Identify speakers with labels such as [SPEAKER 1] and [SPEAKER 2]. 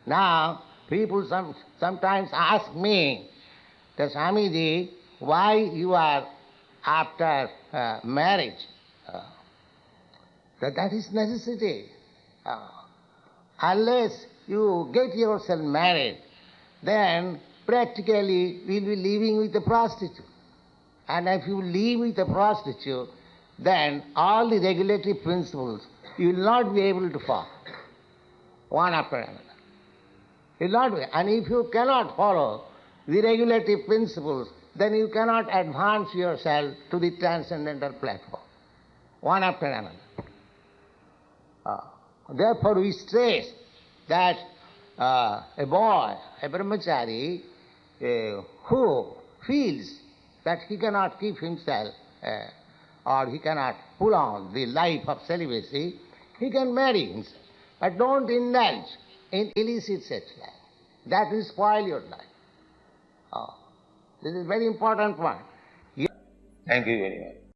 [SPEAKER 1] Now, people sometimes ask me, that Swamiji, why you are after marriage? That is necessity. Unless you get yourself married, then practically we'll be living with a prostitute. And if you live with a prostitute, then all the regulatory principles you will not be able to follow, one after another. You will not be. And if you cannot follow the regulatory principles, then you cannot advance yourself to the transcendental platform, one after another. Therefore we stress that a boy, a brahmachari, who feels that he cannot keep himself or he cannot pull on the life of celibacy, he can marry himself. But don't indulge in illicit sex life. That will spoil your life. This is a very important point.
[SPEAKER 2] Thank you very much.